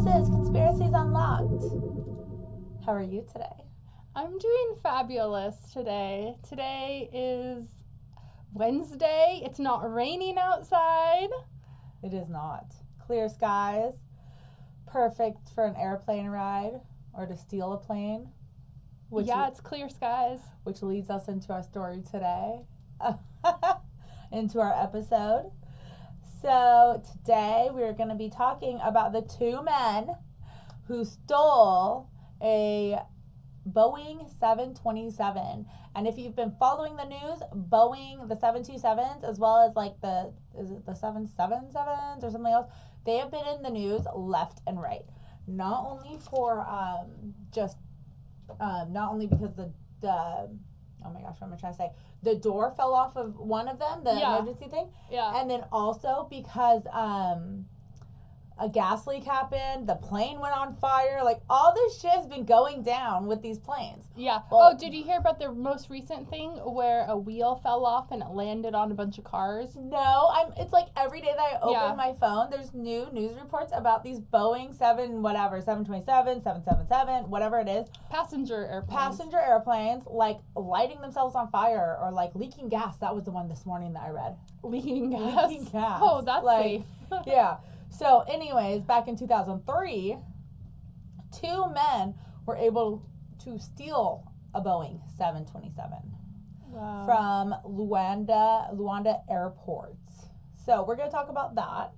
This is Conspiracies Unlocked. How are you today? I'm doing fabulous today. Today is Wednesday. It's not raining outside. It is not. Clear skies. Perfect for an airplane ride or to steal a plane. It's clear skies. Which leads us into our story today. Into our episode. So today we're going to be talking about the two men who stole a Boeing 727. And if you've been following the news, Boeing, the 727s, as well as like the 777s or something else, they have been in the news left and right. Not only for not only because the oh my gosh, what am I trying to say? The door fell off of one of them, the emergency thing. Yeah. And then also because a gas leak happened, the plane went on fire. Like, all this shit has been going down with these planes. Yeah. Well, did you hear about the most recent thing where a wheel fell off and it landed on a bunch of cars? No, it's like every day that I open my phone, there's new news reports about these Boeing 727, 777, whatever it is. Passenger airplanes, like lighting themselves on fire or like leaking gas. That was the one this morning that I read. Leaking gas? Oh, that's safe. Yeah. So anyways, back in 2003, two men were able to steal a Boeing 727 from Luanda Airport. So we're going to talk about that.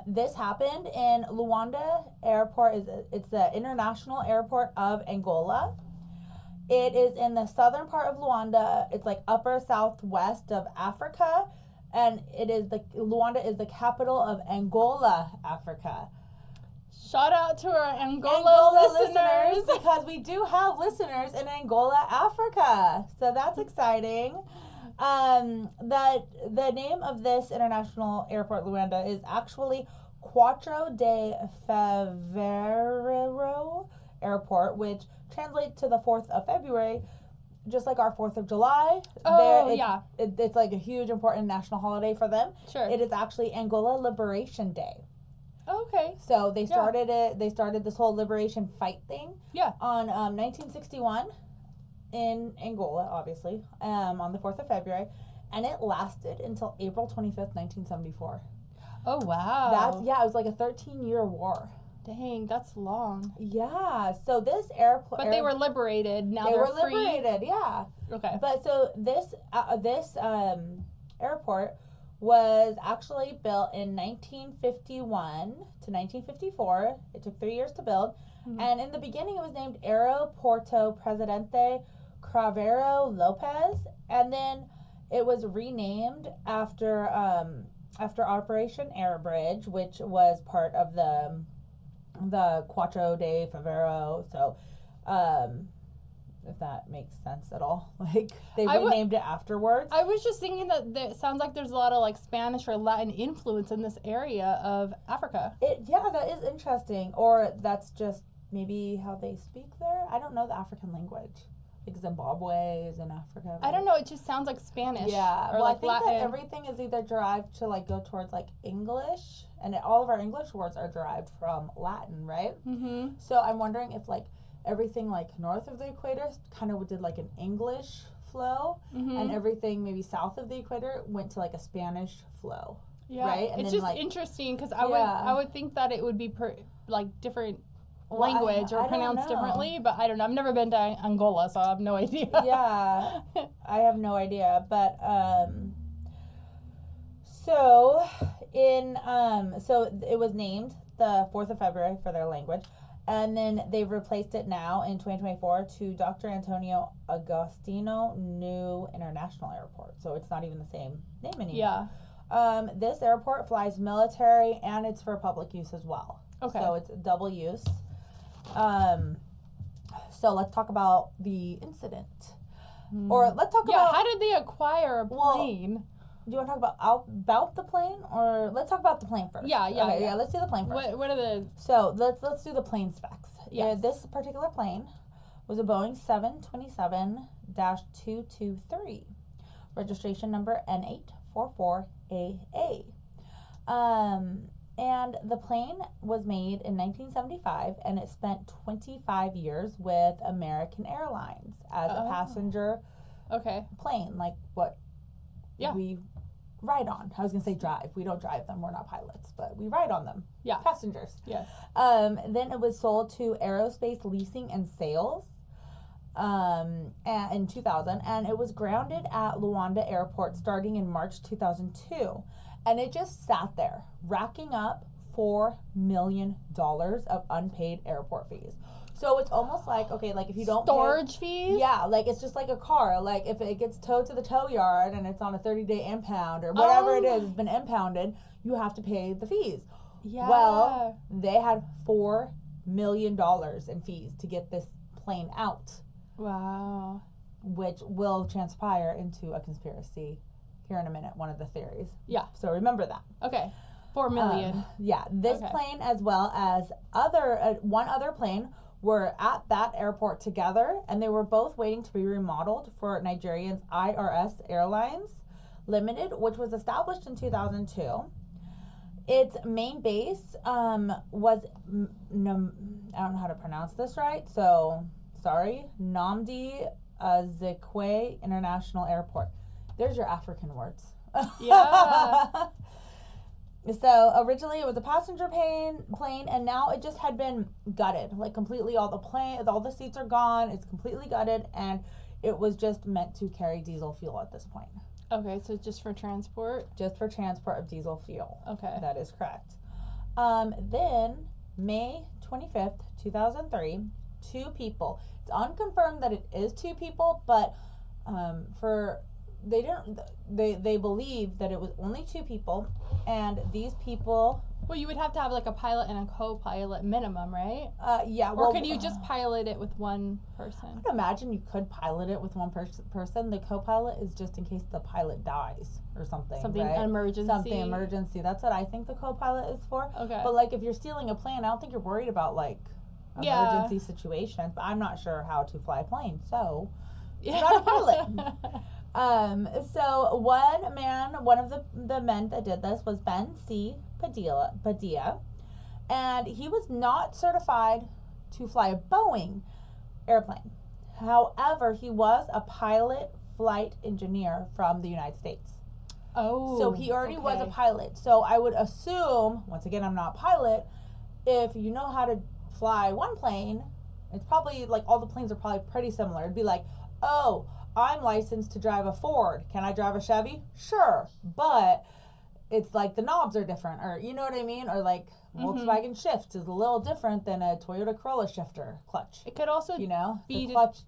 This happened in Luanda Airport. It's the international airport of Angola. It is in the southern part of Luanda. It's like upper southwest of Africa. And Luanda is the capital of Angola, Africa. Shout out to our Angola listeners. Because we do have listeners in Angola, Africa. So that's exciting. The name of this international airport, Luanda, is actually Quatro de Fevereiro Airport, which translates to the 4th of February. Just like our 4th of July. It's like a huge, important national holiday for them. Sure. It is actually Angola Liberation Day. Okay. So they started it. They started this whole liberation fight thing. Yeah. On 1961 in Angola, obviously, on the 4th of February. And it lasted until April 25th, 1974. Oh, wow. It was like a 13-year war. Dang, that's long. Yeah, so this airplane... But they were liberated. Now they're free. They were liberated, yeah. Okay. But so this airport was actually built in 1951 to 1954. It took 3 years to build. Mm-hmm. And in the beginning, it was named Aeroporto Presidente Cravero Lopez. And then it was renamed after Operation Airbridge, which was part of the Quatro de Fevereiro. So, if that makes sense at all. Like, they renamed it afterwards. I was just thinking that it sounds like there's a lot of, like, Spanish or Latin influence in this area of Africa. That is interesting. Or that's just maybe how they speak there. I don't know the African language. Like, Zimbabwe is in Africa. Right? I don't know. It just sounds like Spanish. Yeah. Or I think Latin. that everything is either derived to, like, go towards, like, English. And all of our English words are derived from Latin, right? Mm-hmm. So I'm wondering if, like, everything, like, north of the equator kind of did, like, an English flow. Mm-hmm. And everything maybe south of the equator went to, like, a Spanish flow. Yeah. Right? And it's just interesting because I would think that it would be, different language or pronounced differently. But I don't know. I've never been to Angola, so I have no idea. Yeah. I have no idea. But, So it was named the 4th of February for their language, and then they've replaced it now in 2024 to Dr. Antonio Agostino New International Airport. So it's not even the same name anymore. Yeah. This airport flies military and it's for public use as well. Okay. So it's double use. So let's talk about the incident. Or let's talk about... how did they acquire a plane? Do you want to talk about the plane, or let's talk about the plane first? Yeah. Let's do the plane first. What are the... So let's do the plane specs. Yes. Yeah, this particular plane was a Boeing 727-223, registration number N844AA. And the plane was made in 1975, and it spent 25 years with American Airlines as a passenger plane, like what we ride on. I was going to say drive. We don't drive them. We're not pilots, but we ride on them. Yeah. Passengers. Yes. Then it was sold to Aerospace Leasing and Sales in 2000, and it was grounded at Luanda Airport starting in March 2002. And it just sat there, racking up $4 million of unpaid airport fees. So it's almost like, okay, like if you don't storage fees? Yeah, like it's just like a car. Like if it gets towed to the tow yard and it's on a 30-day impound or whatever it is, it's been impounded, you have to pay the fees. Yeah. Well, they had $4 million in fees to get this plane out. Wow. Which will transpire into a conspiracy here in a minute, one of the theories. Yeah. So remember that. Okay. $4 million. This plane as well as one other plane were at that airport together, and they were both waiting to be remodeled for Nigerian's IRS Airlines Limited, which was established in 2002. Its main base was, I don't know how to pronounce this right, so sorry, Nnamdi Azikiwe International Airport. There's your African words. Yeah. So originally it was a passenger plane, and now it just had been gutted, like completely. All the seats are gone. It's completely gutted, and it was just meant to carry diesel fuel at this point. Okay, so just for transport? Just for transport of diesel fuel. Okay. That is correct. Then May 25th, 2003, 2 people. It's unconfirmed that it is 2 people, but they believe that it was only 2 people, and these people. Well, you would have to have like a pilot and a co-pilot minimum, right? Yeah. Or could you just pilot it with one person? I would imagine you could pilot it with one person. The co-pilot is just in case the pilot dies or something. Something right? emergency. Something emergency. That's what I think the co-pilot is for. Okay. But like if you're stealing a plane, I don't think you're worried about like emergency situations. But I'm not sure how to fly a plane, so you're not a pilot. So one of the men that did this was Ben C. Padilla, and he was not certified to fly a Boeing airplane. However, he was a pilot flight engineer from the United States. Oh. So he already was a pilot. So I would assume, once again, I'm not a pilot, if you know how to fly one plane, it's probably like all the planes are probably pretty similar. It'd be like, oh, I'm licensed to drive a Ford. Can I drive a Chevy? Sure. But it's like the knobs are different, or you know what I mean? Or like Volkswagen Shift is a little different than a Toyota Corolla shifter clutch. It could also be the clutch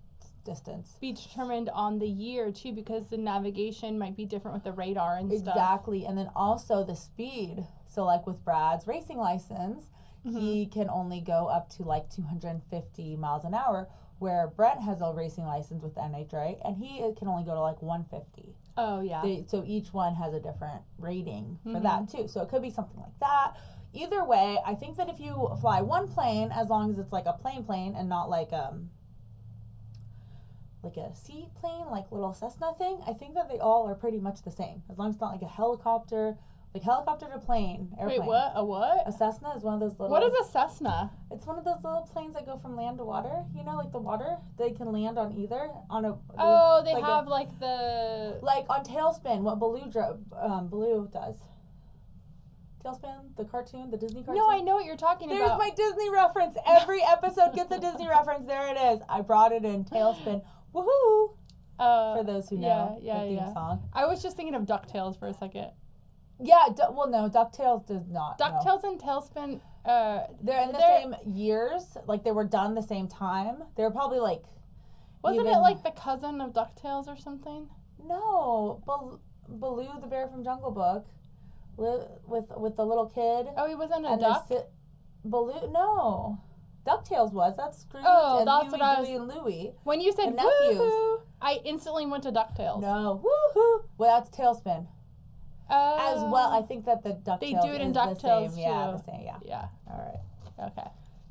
distance. Be determined on the year too, because the navigation might be different with the radar and stuff. Exactly. And then also the speed. So like with Brad's racing license, he can only go up to like 250 miles an hour, where Brent has a racing license with the NHRA, and he can only go to like 150. Oh, yeah. So each one has a different rating for that, too. So it could be something like that. Either way, I think that if you fly one plane, as long as it's like a plane and not like a seaplane, like little Cessna thing, I think that they all are pretty much the same. As long as it's not like a helicopter. Like helicopter to plane, airplane. Wait, what? A what? A Cessna is one of those little... What is a Cessna? It's one of those little planes that go from land to water. You know, like the water? They can land on either. They have like the... Like on Tailspin, what Baloo does. Tailspin, the cartoon, the Disney cartoon. No, I know what you're talking There's about. my Disney reference. Every episode gets a Disney reference. There it is. I brought it in. Tailspin. Woohoo! For those who know the theme song. I was just thinking of DuckTales for a second. Yeah, no, DuckTales does not. DuckTales and Tailspin, they're in the same years. Like, they were done the same time. They were probably, like... Wasn't it, like, the cousin of DuckTales or something? No. Baloo, the bear from Jungle Book, with the little kid. Oh, he wasn't a duck? Baloo, no. DuckTales was. That's Scrooge and Huey, Dewey, and Louie. When you said woohoo, I instantly went to DuckTales. No. Woohoo! Well, that's Tailspin. As well, I think that the DuckTales they do it in DuckTales too. Yeah, the same. Yeah. All right. Okay.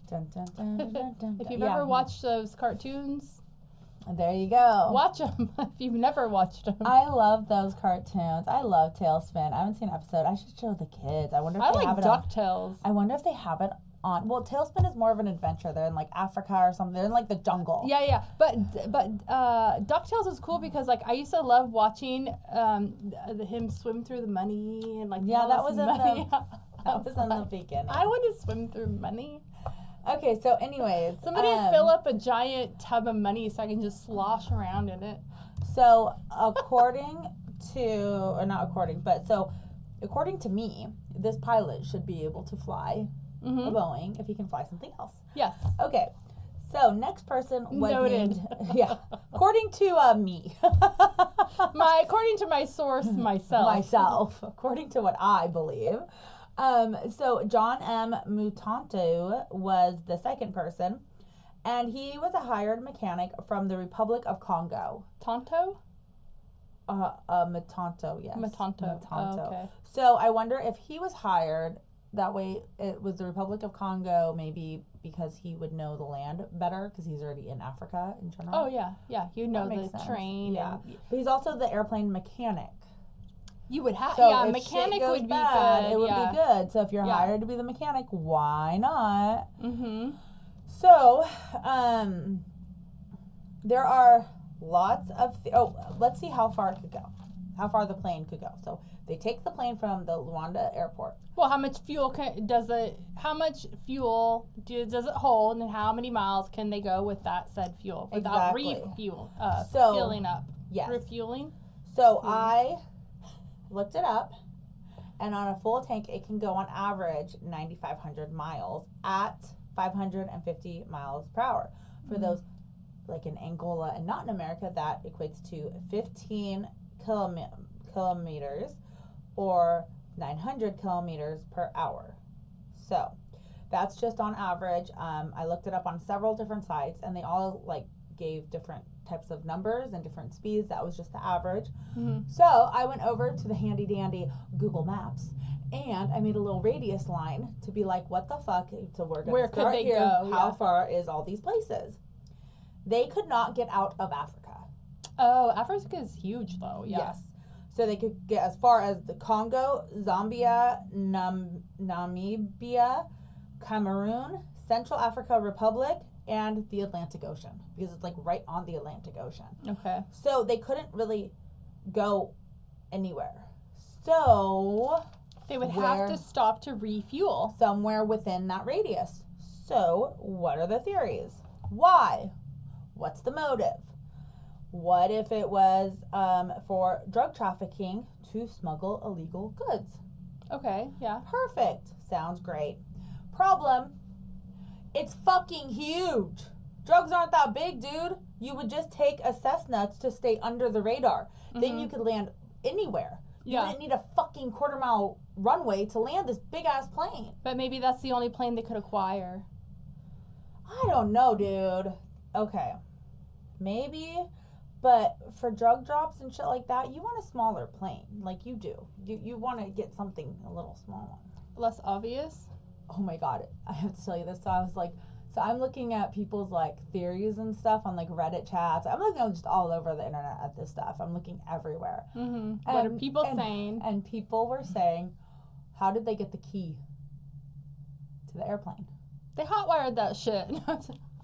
Dun, dun, dun, dun, dun, if you've ever watched those cartoons, There you go. Watch them if you've never watched them. I love those cartoons. I love Tailspin. I haven't seen an episode. I should show the kids. I wonder if they have it on. DuckTales. I wonder if they have it on. Well, Tailspin is more of an adventure. They're in like Africa or something. They're in like the jungle. Yeah. But DuckTales is cool because like I used to love watching him swim through the money and like that was in money. That was in the beginning. I want to swim through money. Okay, so anyways. Somebody fill up a giant tub of money so I can just slosh around in it. So according to me, this pilot should be able to fly a Boeing if he can fly something else. Yes. Okay. So next person was Noted. named, according to me. According to my source, myself. According to what I believe. So John M. Mutanto was the second person, and he was a hired mechanic from the Republic of Congo. Tonto? Mutanto, yes. Mutanto. Oh, okay. So I wonder if he was hired, that way it was the Republic of Congo, maybe because he would know the land better, because he's already in Africa in general. Oh, yeah. You know the train. Yeah. But he's also the airplane mechanic. You would have, so mechanic would be bad, good. It would be good. So if you're hired to be the mechanic, why not? Mm-hmm. So, there are lots of, let's see how far it could go. How far the plane could go. So they take the plane from the Luanda airport. Well, how much fuel does it hold, and how many miles can they go with that said fuel without filling up? Yes. Refueling? So I looked it up, and on a full tank, it can go on average 9,500 miles at 550 miles per hour. For those, like in Angola and not in America, that equates to 15 kilometers or 900 kilometers per hour. So that's just on average. I looked it up on several different sites, and they all like gave different types of numbers and different speeds. That was just the average. So I went over to the handy dandy Google Maps, and I made a little radius line to be like, what the fuck? So where could they go? How far is all these places? They could not get out of Africa. Oh, Africa is huge though. Yeah. Yes. So they could get as far as the Congo, Zambia, Namibia, Cameroon, Central Africa Republic, and the Atlantic Ocean, because it's like right on the Atlantic Ocean. Okay. So they couldn't really go anywhere. So they would have to stop to refuel somewhere within that radius. So what are the theories? Why? What's the motive? What if it was for drug trafficking to smuggle illegal goods? Okay, yeah. Perfect. Sounds great. Problem, it's fucking huge. Drugs aren't that big, dude. You would just take a Cessna to stay under the radar. Then you could land anywhere. You wouldn't need a fucking quarter-mile runway to land this big-ass plane. But maybe that's the only plane they could acquire. I don't know, dude. Okay. Maybe. But for drug drops and shit like that, you want a smaller plane. Like you do. You want to get something a little smaller. Less obvious? Oh my God. I have to tell you this. So I was like, so I'm looking at people's like theories and stuff on like Reddit chats. I'm looking just all over the internet at this stuff. I'm looking everywhere. What are people saying? And people were saying, how did they get the key to the airplane? They hotwired that shit.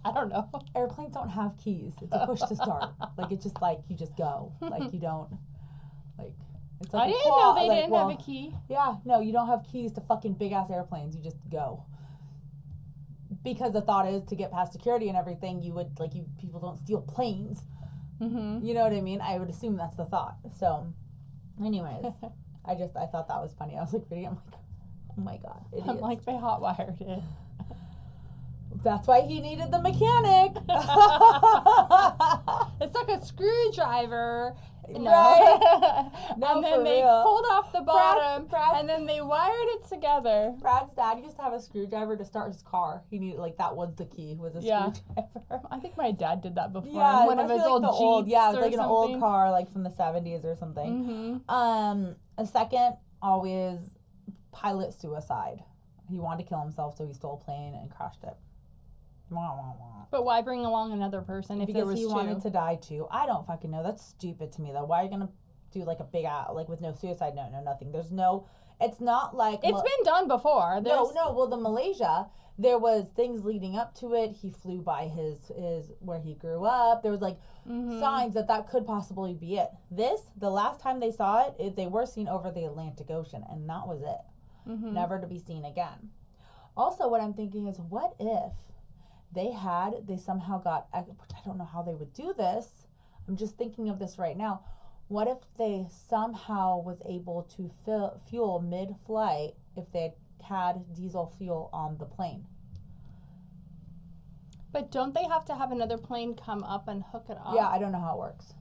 I don't know. Airplanes don't have keys. It's a push to start. Like, it's just like, you just go. Like, you don't, like, it's like I didn't know they didn't have a key. Yeah, no, you don't have keys to fucking big-ass airplanes. You just go. Because the thought is to get past security and everything, you would, like, people don't steal planes. You know what I mean? I would assume that's the thought. So, anyways, I thought that was funny. I was like reading it, I'm like, oh my God, idiots. I'm like, they hotwired it. That's why he needed the mechanic. It's like a screwdriver. No. Right? No, and then they pulled off the bottom, and then they wired it together. Brad's dad used to have a screwdriver to start his car. He needed, like, that was the key, was a screwdriver. I think my dad did that before. Yeah, one of his like old Jeeps. Yeah, it was like an old car, like from the 70s or something. A second, always pilot suicide. He wanted to kill himself, so he stole a plane and crashed it. But why bring along another person if there was two? Because he wanted to die too. I don't fucking know. That's stupid to me though. Why are you gonna do like a big like with no suicide note, no nothing? There's no. It's not like it's been done before. No. Well, the Malaysia, there was things leading up to it. He flew by his where he grew up. There was like signs that could possibly be it. The last time they saw it, they were seen over the Atlantic Ocean, and that was it. Never to be seen again. Also, what I'm thinking is, what if they somehow got, I don't know how they would do this. I'm just thinking of this right now. What if they somehow was able to fuel mid-flight if they had diesel fuel on the plane? But don't they have to have another plane come up and hook it up? Yeah, I don't know how it works.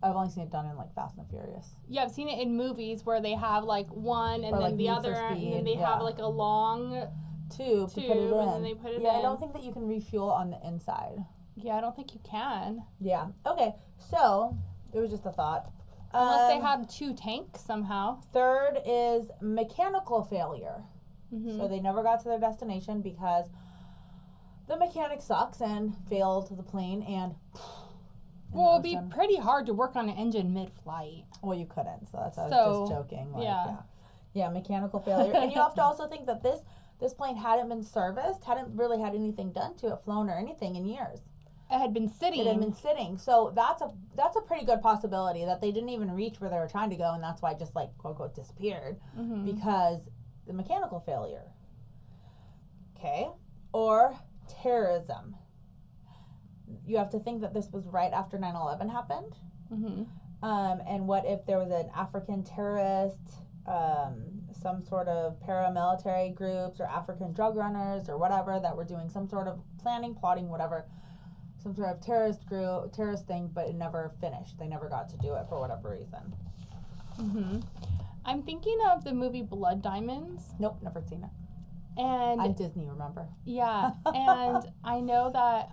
I've only seen it done in like Fast and Furious. Yeah, I've seen it in movies where they have like one and then like the other, and then they have like a long tube to put it in. And then they put it in. I don't think that you can refuel on the inside. Yeah, I don't think you can. Yeah. Okay. So it was just a thought. Unless they had 2 tanks somehow. Third is mechanical failure. So they never got to their destination because the mechanic sucks and failed the plane and. Well, it'd be pretty hard to work on an engine mid-flight. Well, you couldn't, so that's I was just joking. Like, yeah, mechanical failure. And you have to also think that this plane hadn't been serviced, hadn't really had anything done to it, flown or anything in years. It had been sitting. So that's a pretty good possibility that they didn't even reach where they were trying to go, and that's why it just like quote unquote disappeared because the mechanical failure. Okay, or terrorism. You have to think that this was right after 9/11 happened. And what if there was an African terrorist, some sort of paramilitary groups or African drug runners or whatever that were doing some sort of planning, plotting, whatever, some sort of terrorist thing, but it never finished. They never got to do it for whatever reason. I'm thinking of the movie Blood Diamonds. Nope, never seen it. And I'm Disney, remember? Yeah, and I know that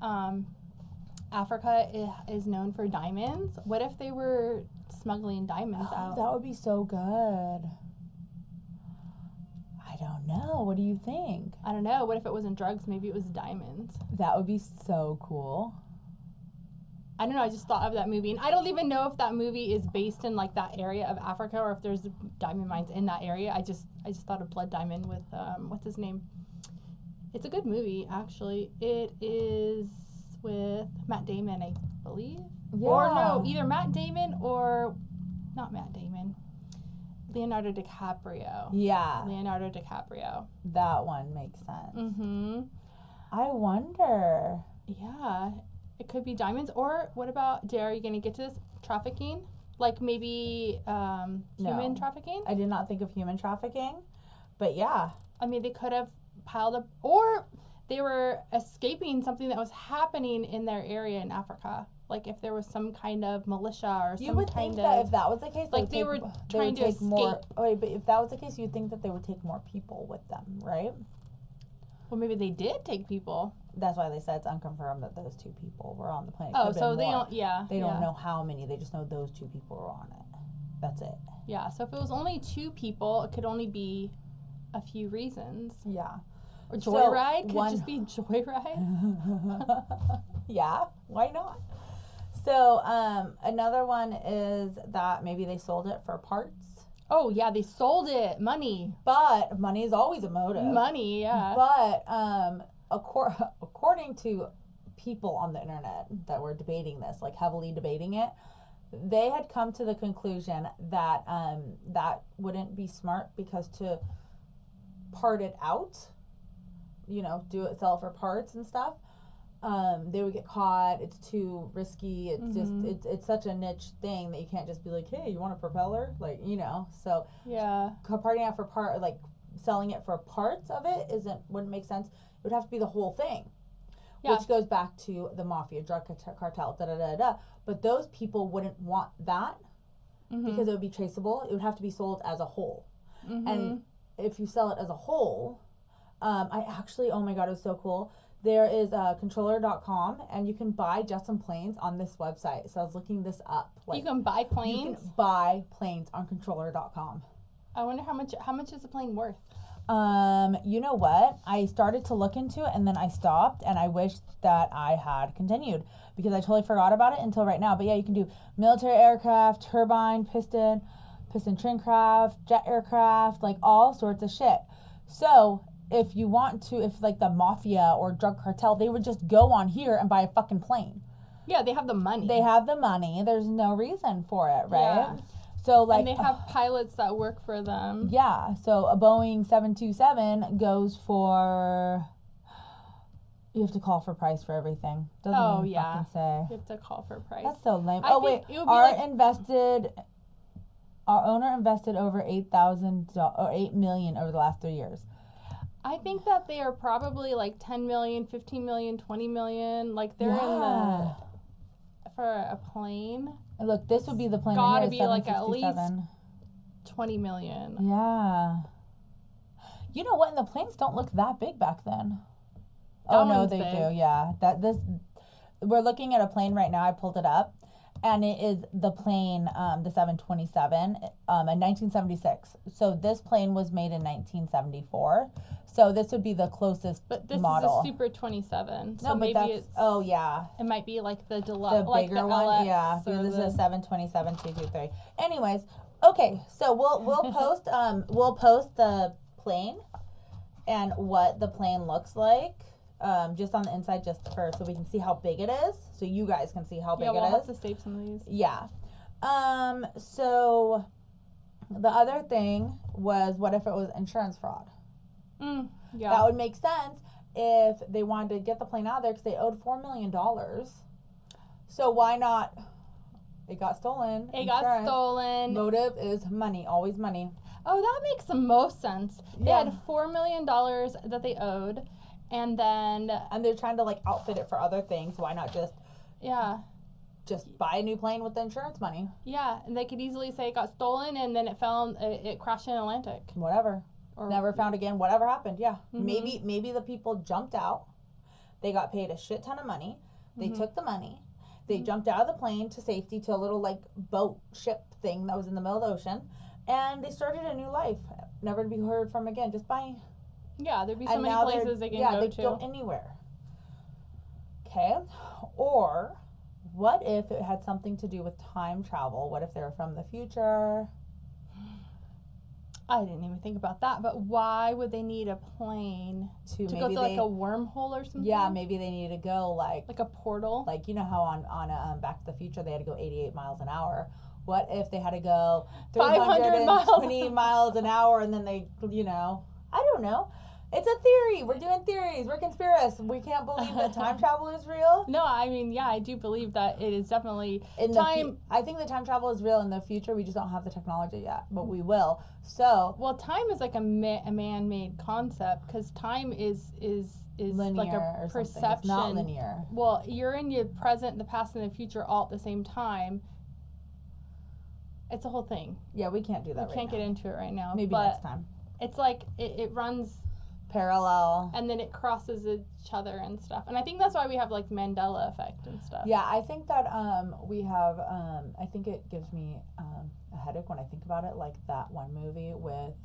Africa is known for diamonds. What if they were smuggling diamonds out? That would be so good. I don't know. What do you think? I don't know. What if it wasn't drugs? Maybe it was diamonds. That would be so cool. I don't know. I just thought of that movie. And I don't even know if that movie is based in like that area of Africa or if there's diamond mines in that area. I just thought of Blood Diamond with, what's his name? It's a good movie, actually. It is with Matt Damon, I believe. Yeah. Or no, either Matt Damon or not Matt Damon. Leonardo DiCaprio. Yeah. Leonardo DiCaprio. That one makes sense. I wonder. Yeah. It could be diamonds. Or what about, are you going to get to this? Trafficking? Like maybe human trafficking? I did not think of human trafficking. But yeah. I mean, they could have piled up. Or they were escaping something that was happening in their area in Africa. Like if there was some kind of militia or you would think that if that was the case, like they were trying to escape. But if that was the case, you'd think that they would take more people with them, right? Well, maybe they did take people. That's why they said it's unconfirmed that those 2 people were on the plane. Oh, so they don't. Yeah, they don't know how many. They just know those 2 people were on it. That's it. Yeah. So if it was only 2 people, it could only be a few reasons. Yeah. Or joyride could just be joyride. Yeah. Why not? So another one is that maybe they sold it for parts. Oh, yeah, they sold it. Money. But money is always a motive. Money, yeah. But according to people on the internet that were debating this, like heavily debating it, they had come to the conclusion that that wouldn't be smart because to part it out, sell it for parts and stuff, they would get caught. It's too risky. It's just it's such a niche thing that you can't just be like, hey, you want a propeller, so yeah, parting out for like selling it for parts of it wouldn't make sense. It would have to be the whole thing, which goes back to the mafia, drug cartel, but those people wouldn't want that because it would be traceable. It would have to be sold as a whole, and if you sell it as a whole, I actually, oh my god, it was so cool. There is controller.com, and you can buy jets and planes on this website. So I was looking this up. You can buy planes? You can buy planes on controller.com. I wonder how much is a plane worth? You know what? I started to look into it and then I stopped, and I wish that I had continued because I totally forgot about it until right now. But yeah, you can do military aircraft, turbine, piston train craft, jet aircraft, like all sorts of shit. So if you want to, if like the mafia or drug cartel, they would just go on here and buy a fucking plane. Yeah, they have the money. They have the money. There's no reason for it, right? Yeah. So like, and they have pilots that work for them. Yeah. So a Boeing 727 goes for. You have to call for price for everything. Doesn't even fucking say. You have to call for price. That's so lame. Our owner invested over $8 million over the last 3 years. I think that they are probably like 10 million, 15 million, 20 million. Like they're in the for a plane. And look, this would be the plane. Gotta be like at least 20 million. Yeah. You know what? And the planes don't look that big back then. Oh no, they do. Yeah. We're looking at a plane right now. I pulled it up, and it is the plane, the 727, in 1976. So this plane was made in 1974. So this would be the closest model. But this is a Super 27. So maybe it's... Oh, yeah. It might be like the deluxe, the bigger one. LX, yeah. This is a 727 223. Anyways, okay. So we'll post the plane and what the plane looks like. Just on the inside, just so we can see how big it is. So you guys can see how big it is. Yeah, we'll have to save some of these. Yeah. So the other thing was, what if it was insurance fraud? Yeah. That would make sense if they wanted to get the plane out of there because they owed $4 million. So why not? It got stolen. Got stolen. Motive is money. Always money. Oh, that makes the most sense. They had $4 million that they owed. And they're trying to like outfit it for other things. Why not just buy a new plane with the insurance money? Yeah, and they could easily say it got stolen and then it crashed in Atlantic. Whatever. Or never found again. Whatever happened. Yeah. Mm-hmm. Maybe the people jumped out. They got paid a shit ton of money. They took the money. They jumped out of the plane to safety to a little like boat ship thing that was in the middle of the ocean, and they started a new life, never to be heard from again. Just by there'd be so many places they can go to. Yeah, they go anywhere. Okay, or what if it had something to do with time travel? What if they were from the future? I didn't even think about that, but why would they need a plane to go through like a wormhole or something? Yeah, maybe they need to go like a portal. Like, you know how on Back to the Future they had to go 88 miles an hour. What if they had to go 320 miles an hour and then they, I don't know. It's a theory. We're doing theories. We're conspiracists. We can't believe that time travel is real. No, I mean, yeah, I do believe that it is definitely I think the time travel is real in the future. We just don't have the technology yet, but we will. So, well, time is like a man-made concept because time is linear, like a perception. It's not linear. Well, you're in your present, the past, and the future all at the same time. It's a whole thing. Yeah, we can't do that. We can't get into it right now. Maybe next time. It's like it runs parallel, and then it crosses each other and stuff. And I think that's why we have like Mandela effect and stuff. Yeah, I think that we have. I think it gives me a headache when I think about it. Like that one movie with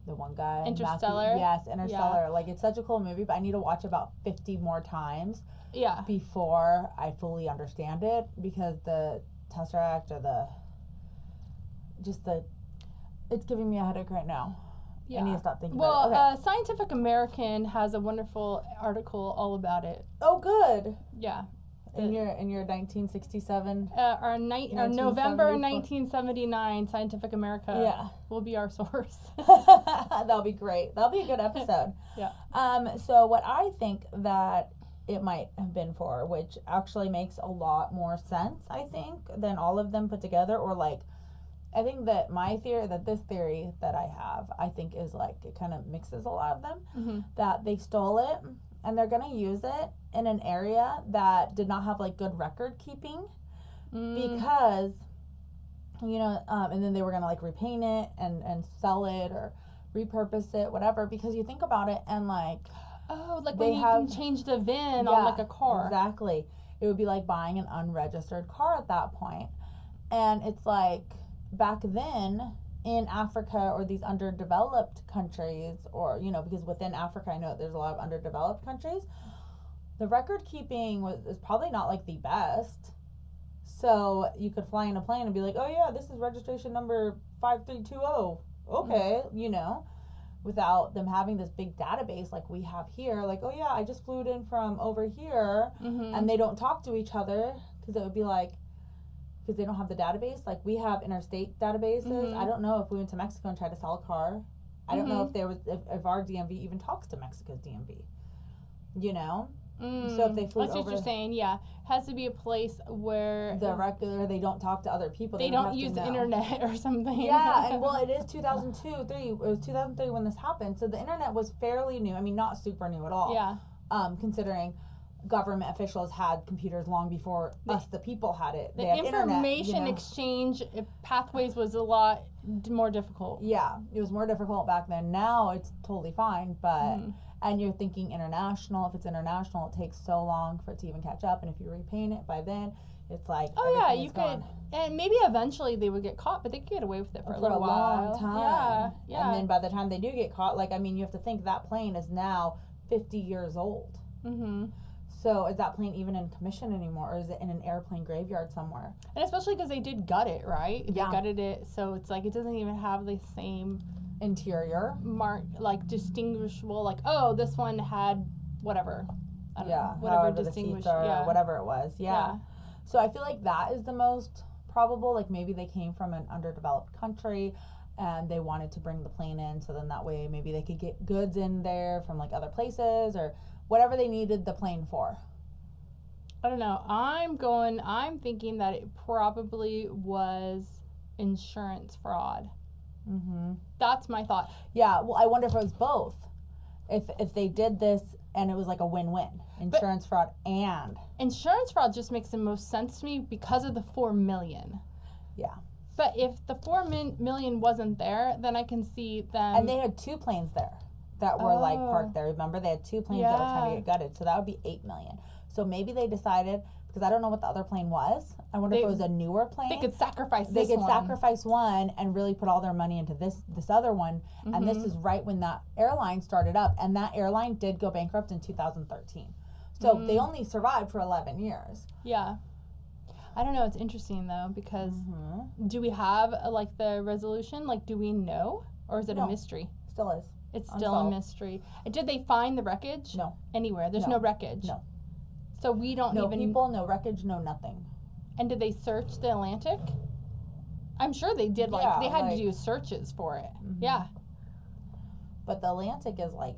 the one guy, Interstellar. Yes, Interstellar. Yeah. Like it's such a cool movie, but I need to watch about 50 more times. Yeah. Before I fully understand it, because the Tesseract or it's giving me a headache right now. Yeah. I need to stop thinking about it. Well, Scientific American has a wonderful article all about it. Oh, good. Yeah. In your 1967? Our November 1979 Scientific America will be our source. That'll be great. That'll be a good episode. Yeah. So what I think that it might have been for, which actually makes a lot more sense, I think, than all of them put together, or like, I think that this theory that I have, I think is like, it kind of mixes a lot of them, that they stole it and they're going to use it in an area that did not have like good record keeping because, and then they were going to like repaint it and sell it or repurpose it, whatever, because you think about it and like, when you can change the VIN on like a car. Exactly. It would be like buying an unregistered car at that point. And it's like, back then, in Africa or these underdeveloped countries, or, you know, because within Africa, I know there's a lot of underdeveloped countries, the record keeping is probably not like the best. So you could fly in a plane and be like, oh yeah, this is registration number 5320. Okay, you know, without them having this big database like we have here. Like, oh yeah, I just flew it in from over here, and they don't talk to each other, because it would be like, because they don't have the database. Like, we have interstate databases. I don't know if we went to Mexico and tried to sell a car. I don't know if there was if our DMV even talks to Mexico's DMV. You know. So if they flew that's over, what you're saying. Yeah, has to be a place where they don't talk to other people. They don't use the internet or something. Yeah, and well, it is 2003. It was 2003 when this happened. So the internet was fairly new. I mean, not super new at all. Yeah. Considering government officials had computers long before us, the people, had it. The they had information internet, exchange pathways was a lot more difficult. Yeah, it was more difficult back then. Now it's totally fine, but and you're thinking international. If it's international, it takes so long for it to even catch up, and if you repaint it by then, it's like, oh yeah, you gone. could, and maybe eventually they would get caught, but they could get away with it for a little long time. Yeah. And then by the time they do get caught, like, I mean, you have to think that plane is now 50 years old. So is that plane even in commission anymore, or is it in an airplane graveyard somewhere? And especially because they did gut it, right? Yeah. They gutted it, so it's like it doesn't even have the same interior mark, like distinguishable, like, oh, this one had whatever. I don't know, whatever distinguished, or whatever it was. Yeah. So I feel like that is the most probable. Like, maybe they came from an underdeveloped country and they wanted to bring the plane in, so then that way maybe they could get goods in there from like other places or whatever they needed the plane for. I don't know. I'm thinking that it probably was insurance fraud. That's my thought. Yeah, well, I wonder if it was both. If they did this and it was like a win-win. Insurance fraud and... Insurance fraud just makes the most sense to me because of the $4 million. Yeah. But if the $4 million wasn't there, then I can see them... And they had 2 planes there that were like parked there. Remember, they had 2 planes that were trying to get gutted, so that would be $8 million. So maybe they decided, because I don't know what the other plane was. I wonder if it was a newer plane. They could sacrifice this one. They could sacrifice one and really put all their money into this other one. And this is right when that airline started up, and that airline did go bankrupt in 2013. So they only survived for 11 years. Yeah. I don't know. It's interesting though, because do we have like the resolution? Like, do we know, or is it a mystery? Still is. It's still a mystery. Did they find the wreckage? No. Anywhere? There's no wreckage. No. So we don't no even. No people. No wreckage. No nothing. And did they search the Atlantic? I'm sure they did. Like, they had to do searches for it. Yeah. But the Atlantic is like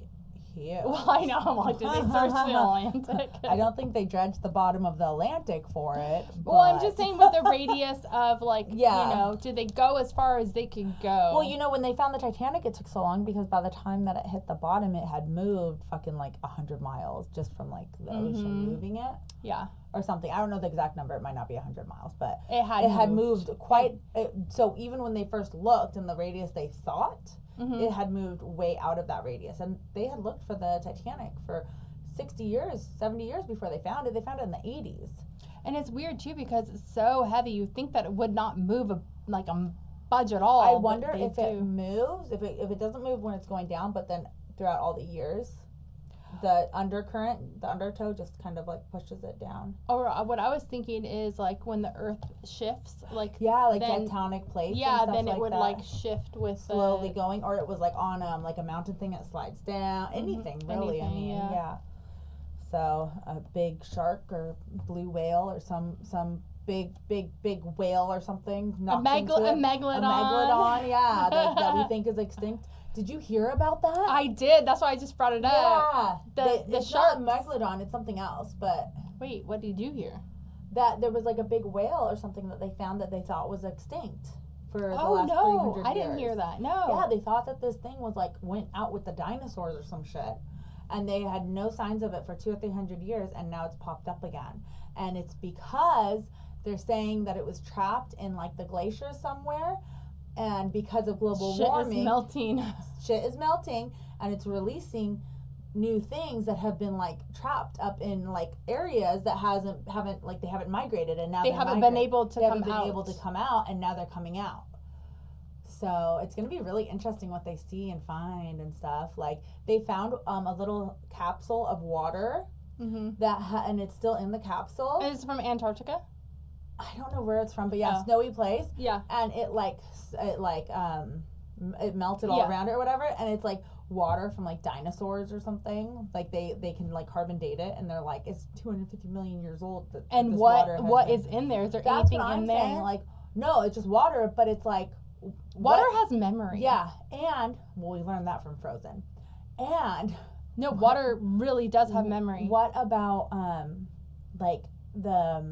huge. Well, I know. I'm like, did they search the Atlantic? I don't think they dredged the bottom of the Atlantic for it. Well, I'm just saying with the radius of, like, you know, did they go as far as they could go? Well, you know, when they found the Titanic, it took so long because by the time that it hit the bottom, it had moved fucking like 100 miles just from like the ocean moving it. Yeah. Or something. I don't know the exact number. It might not be 100 miles, but it had moved quite. So even when they first looked in the radius they thought, it had moved way out of that radius. And they had looked for the Titanic for 60 years, 70 years before they found it. They found it in the 80s. And it's weird, too, because it's so heavy. You think that it would not move a budge at all. I wonder if it moves, if it doesn't move when it's going down, but then throughout all the years, the undercurrent, the undertow just kind of like pushes it down. Or what I was thinking is like when the earth shifts, like then, tectonic plates. Yeah, and stuff then it like would that. like shift with slowly going, or it was like on like a mountain thing that slides down. Anything really. I mean, yeah. So a big shark or blue whale or some big whale or something. A megalodon. A megalodon, yeah, that we think is extinct. Did you hear about that? I did. That's why I just brought it up. Yeah. The shark. Not megalodon. It's something else. But wait, what did you hear? That there was like a big whale or something that they found that they thought was extinct for the last 300 years. I didn't hear that. No. Yeah, they thought that this thing was like went out with the dinosaurs or some shit, and they had no signs of it for 200 or 300 years, and now it's popped up again, and it's because they're saying that it was trapped in like the glacier somewhere. And because of global warming, shit is melting, and it's releasing new things that have been like trapped up in like areas that they haven't migrated, and now they haven't been able to come out. And now they're coming out. So it's going to be really interesting what they see and find and stuff. Like, they found a little capsule of water and it's still in the capsule. And it's from Antarctica? I don't know where it's from, but snowy place. Yeah. And it melted all around it or whatever, and it's like water from like dinosaurs or something. Like they can like carbon date it, and they're like, it's 250 million years old. And what is in there? Is there anything in there? Saying. Like, no, it's just water, but it's like water has memory. Yeah, and we learned that from Frozen. And no, water really does have memory. What about like the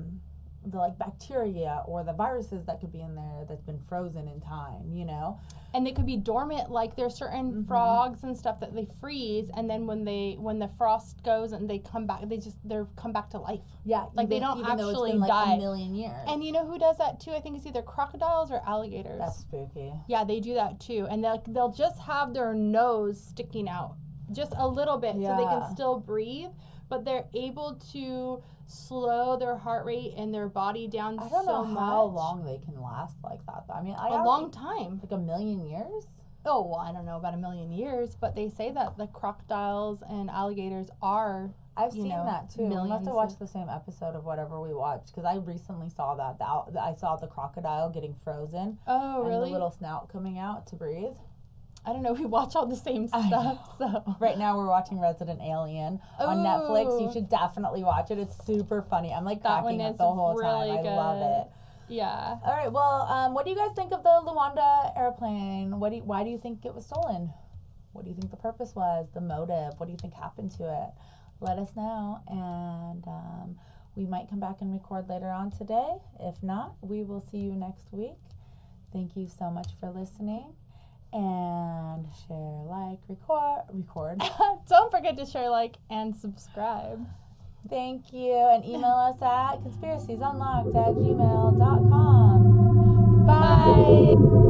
like bacteria or the viruses that could be in there that's been frozen in time, you know? And they could be dormant. Like, there's certain frogs and stuff that they freeze, and then when the frost goes and they come back, they're come back to life. Yeah, like they don't actually though it's been, like, die. a million years. And you know who does that too? I think it's either crocodiles or alligators. That's spooky. Yeah, they do that too, and they'll just have their nose sticking out just a little bit so they can still breathe, but they're able to slow their heart rate and their body down so much. I don't know how long they can last like that. I mean, a long time. Like a million years? Oh, well, I don't know about a million years, but they say that the crocodiles and alligators are, I've seen that too. We must have watched the same episode of whatever we watched, because I recently saw that. I saw the crocodile getting frozen. Oh, really? And the little snout coming out to breathe. I don't know. We watch all the same stuff. So right now we're watching Resident Alien on Netflix. You should definitely watch it. It's super funny. I'm like cracking up the whole really time. I love it. Yeah. All right. Well, what do you guys think of the Luanda airplane? Why do you think it was stolen? What do you think the purpose was? The motive? What do you think happened to it? Let us know, and we might come back and record later on today. If not, we will see you next week. Thank you so much for listening. And share, like, record. Don't forget to share, like, and subscribe. Thank you. And email us at conspiraciesunlocked@gmail.com. Bye.